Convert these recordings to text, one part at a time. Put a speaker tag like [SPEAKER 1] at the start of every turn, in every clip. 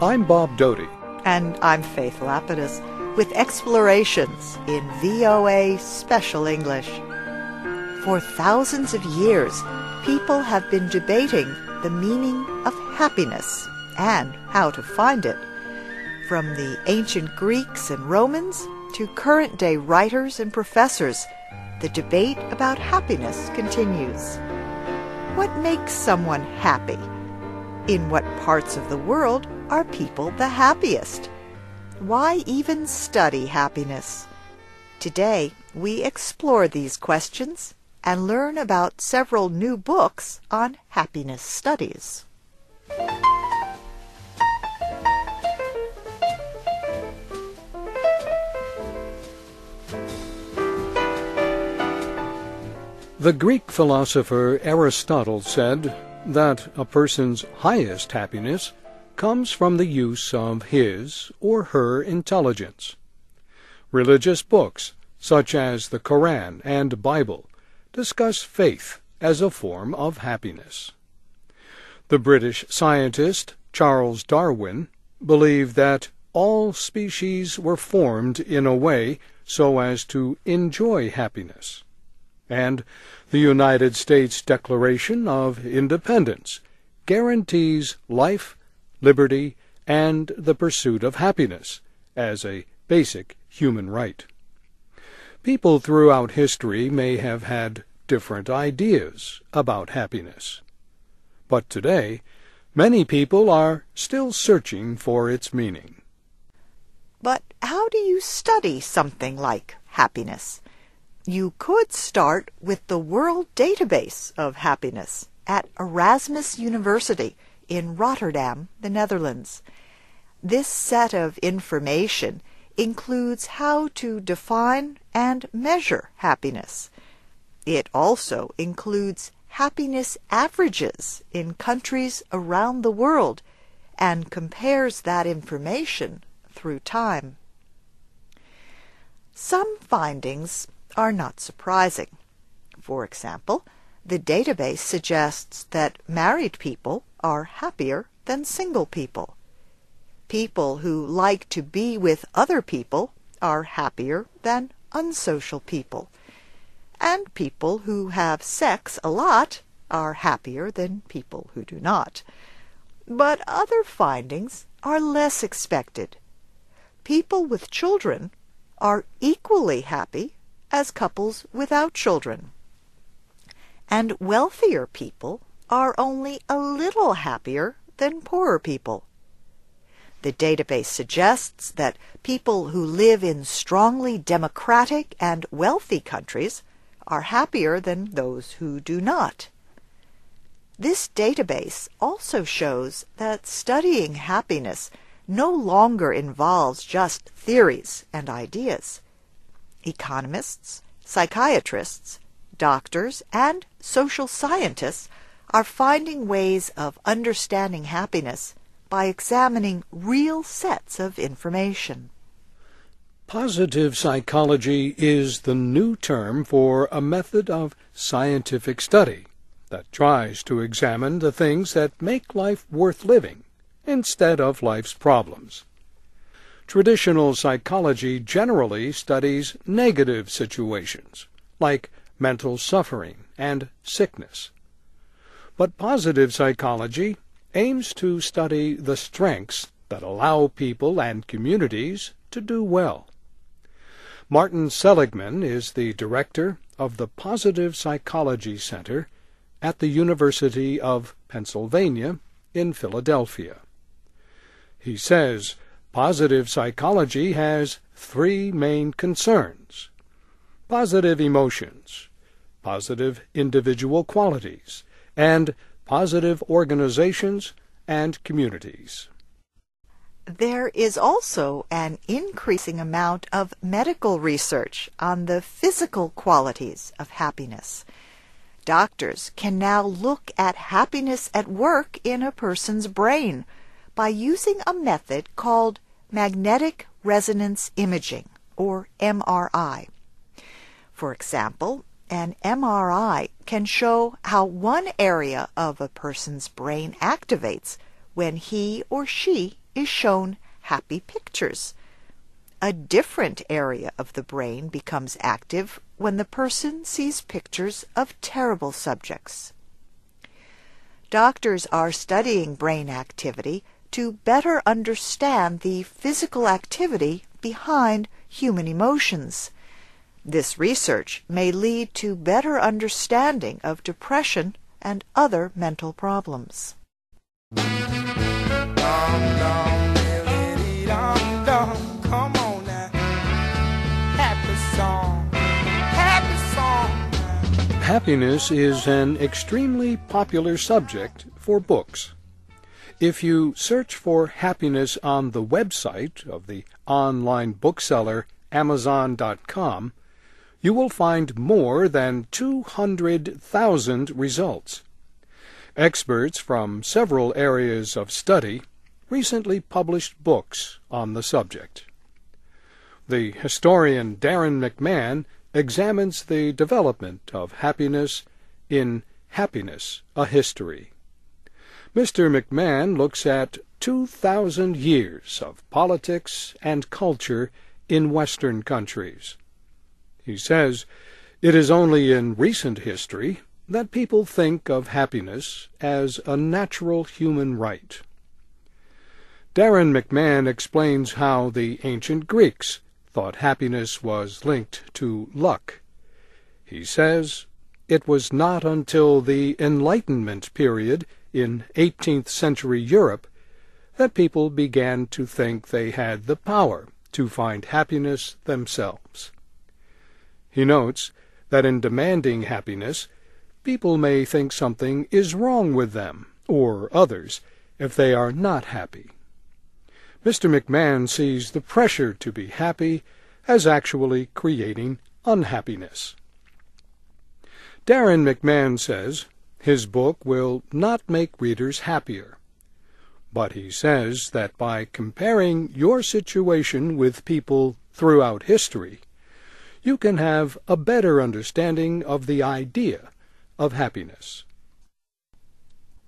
[SPEAKER 1] I'm Bob Doty.
[SPEAKER 2] And I'm Faith Lapidus with explorations in VOA Special English. For thousands of years, people have been debating the meaning of happiness and how to find it. From the ancient Greeks and Romans to current-day writers and professors, the debate about happiness continues. What makes someone happy? In what parts of the world are people the happiest? Why even study happiness? Today, we explore these questions and learn about several new books on happiness studies.
[SPEAKER 1] The Greek philosopher Aristotle said that a person's highest happiness comes from the use of his or her intelligence. Religious books, such as the Koran and Bible, discuss faith as a form of happiness. The British scientist Charles Darwin believed that all species were formed in a way so as to enjoy happiness. And the United States Declaration of Independence guarantees life, liberty, and the pursuit of happiness as a basic human right. People throughout history may have had different ideas about happiness. But today, many people are still searching for its meaning.
[SPEAKER 2] But how do you study something like happiness? You could start with the World Database of Happiness at Erasmus University in Rotterdam, the Netherlands. This set of information includes how to define and measure happiness. It also includes happiness averages in countries around the world and compares that information through time. Some findings are not surprising. For example, the database suggests that married people are happier than single people. People who like to be with other people are happier than unsocial people. And people who have sex a lot are happier than people who do not. But other findings are less expected. People with children are equally happy as couples without children. And wealthier people are only a little happier than poorer people. The database suggests that people who live in strongly democratic and wealthy countries are happier than those who do not. This database also shows that studying happiness no longer involves just theories and ideas. Economists, psychiatrists, doctors, and social scientists are finding ways of understanding happiness by examining real sets of information.
[SPEAKER 1] Positive psychology is the new term for a method of scientific study that tries to examine the things that make life worth living instead of life's problems. Traditional psychology generally studies negative situations, like mental suffering and sickness. But positive psychology aims to study the strengths that allow people and communities to do well. Martin Seligman is the director of the Positive Psychology Center at the University of Pennsylvania in Philadelphia. He says positive psychology has three main concerns: positive emotions, positive individual qualities, and positive organizations and communities.
[SPEAKER 2] There is also an increasing amount of medical research on the physical qualities of happiness. Doctors can now look at happiness at work in a person's brain by using a method called magnetic resonance imaging, or MRI. For example, an MRI can show how one area of a person's brain activates when he or she is shown happy pictures. A different area of the brain becomes active when the person sees pictures of terrible subjects. Doctors are studying brain activity to better understand the physical activity behind human emotions. This research may lead to better understanding of depression and other mental problems.
[SPEAKER 1] Happiness is an extremely popular subject for books. If you search for happiness on the website of the online bookseller Amazon.com, you will find more than 200,000 results. Experts from several areas of study recently published books on the subject. The historian Darren McMahon examines the development of happiness in Happiness, a History. Mr. McMahon looks at 2,000 years of politics and culture in Western countries. He says it is only in recent history that people think of happiness as a natural human right. Darren McMahon explains how the ancient Greeks thought happiness was linked to luck. He says it was not until the Enlightenment period in 18th century Europe that people began to think they had the power to find happiness themselves. He notes that in demanding happiness, people may think something is wrong with them or others if they are not happy. Mr. McMahon sees the pressure to be happy as actually creating unhappiness. Darren McMahon says his book will not make readers happier, but he says that by comparing your situation with people throughout history, you can have a better understanding of the idea of happiness.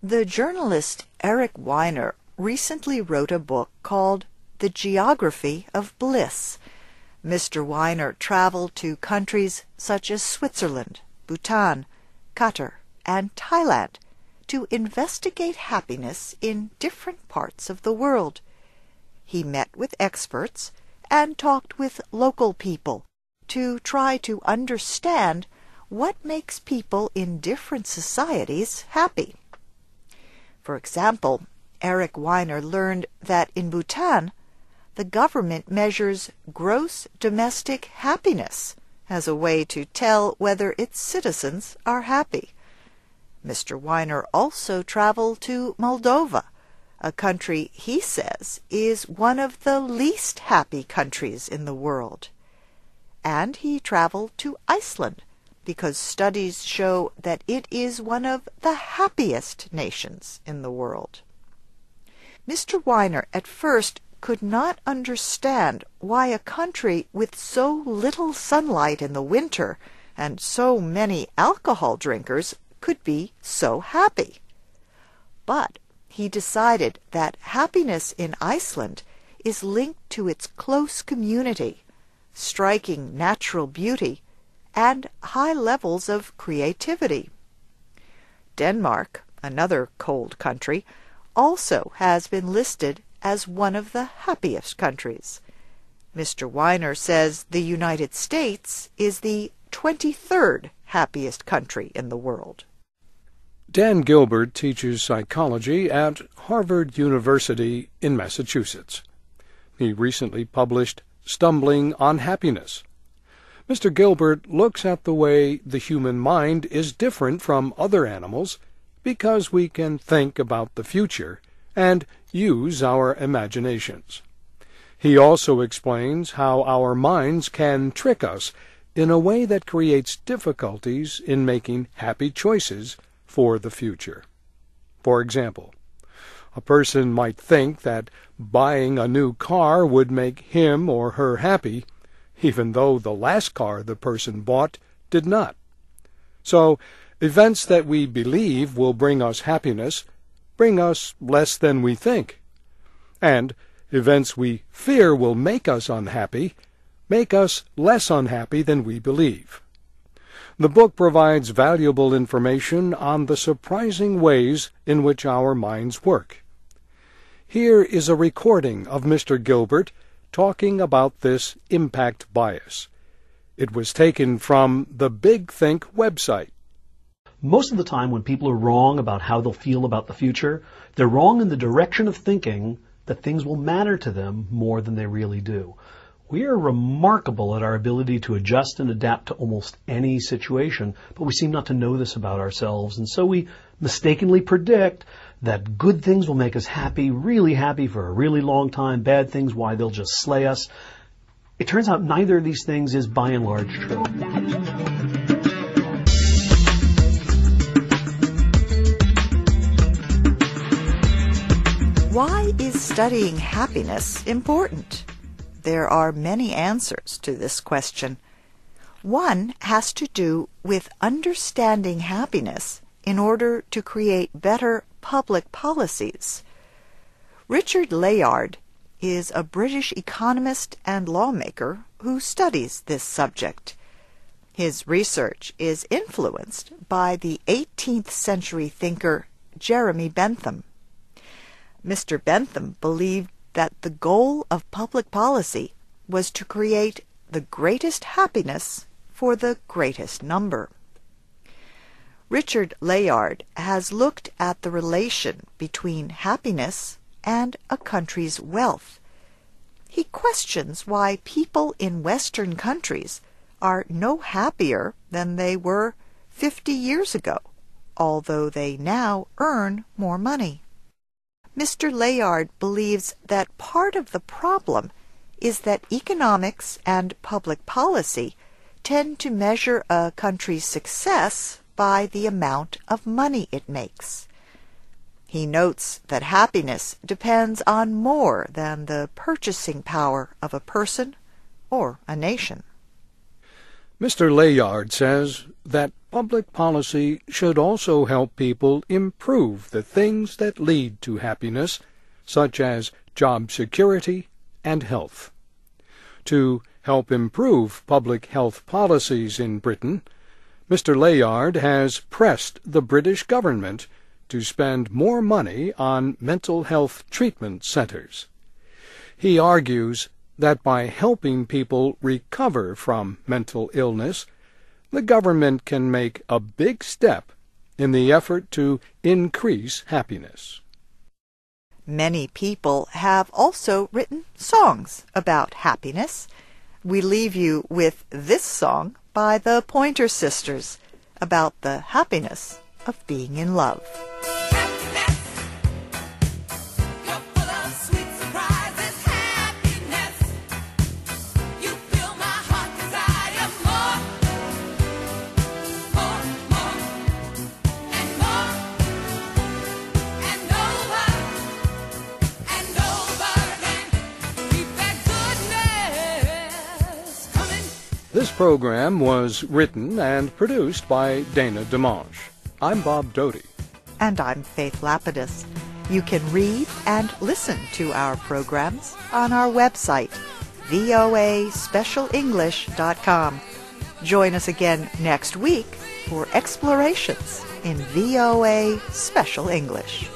[SPEAKER 2] The journalist Eric Weiner recently wrote a book called The Geography of Bliss. Mr. Weiner traveled to countries such as Switzerland, Bhutan, Qatar, and Thailand to investigate happiness in different parts of the world. He met with experts and talked with local people to try to understand what makes people in different societies happy. For example, Eric Weiner learned that in Bhutan, the government measures gross domestic happiness as a way to tell whether its citizens are happy. Mr. Weiner also traveled to Moldova, a country he says is one of the least happy countries in the world. And he traveled to Iceland because studies show that it is one of the happiest nations in the world. Mr. Weiner at first could not understand why a country with so little sunlight in the winter and so many alcohol drinkers could be so happy. But he decided that happiness in Iceland is linked to its close community, striking natural beauty, and high levels of creativity. Denmark, another cold country, also has been listed as one of the happiest countries. Mr. Weiner says the United States is the 23rd happiest country in the world.
[SPEAKER 1] Dan Gilbert teaches psychology at Harvard University in Massachusetts. He recently published Stumbling on Happiness. Mr. Gilbert looks at the way the human mind is different from other animals because we can think about the future and use our imaginations. He also explains how our minds can trick us in a way that creates difficulties in making happy choices for the future. For example, a person might think that buying a new car would make him or her happy, even though the last car the person bought did not. So, events that we believe will bring us happiness bring us less than we think. And events we fear will make us unhappy make us less unhappy than we believe. The book provides valuable information on the surprising ways in which our minds work. Here is a recording of Mr. Gilbert talking about this impact bias. It was taken from the Big Think website.
[SPEAKER 3] Most of the time when people are wrong about how they'll feel about the future, they're wrong in the direction of thinking that things will matter to them more than they really do. We are remarkable at our ability to adjust and adapt to almost any situation, but we seem not to know this about ourselves, and so we mistakenly predict that good things will make us happy, really happy for a really long time, bad things, why they'll just slay us. It turns out neither of these things is by and large true.
[SPEAKER 2] Why is studying happiness important? There are many answers to this question. One has to do with understanding happiness in order to create better public policies. Richard Layard is a British economist and lawmaker who studies this subject. His research is influenced by the 18th century thinker Jeremy Bentham. Mr. Bentham believed that the goal of public policy was to create the greatest happiness for the greatest number. Richard Layard has looked at the relation between happiness and a country's wealth. He questions why people in Western countries are no happier than they were 50 years ago, although they now earn more money. Mr. Layard believes that part of the problem is that economics and public policy tend to measure a country's success by the amount of money it makes. He notes that happiness depends on more than the purchasing power of a person or a nation.
[SPEAKER 1] Mr. Layard says that public policy should also help people improve the things that lead to happiness, such as job security and health. To help improve public health policies in Britain, Mr. Layard has pressed the British government to spend more money on mental health treatment centers. He argues that by helping people recover from mental illness, the government can make a big step in the effort to increase happiness.
[SPEAKER 2] Many people have also written songs about happiness. We leave you with this song by the Pointer Sisters about the happiness of being in love.
[SPEAKER 1] This program was written and produced by Dana DeMange. I'm Bob Doty.
[SPEAKER 2] And I'm Faith Lapidus. You can read and listen to our programs on our website, voaspecialenglish.com. Join us again next week for explorations in VOA Special English.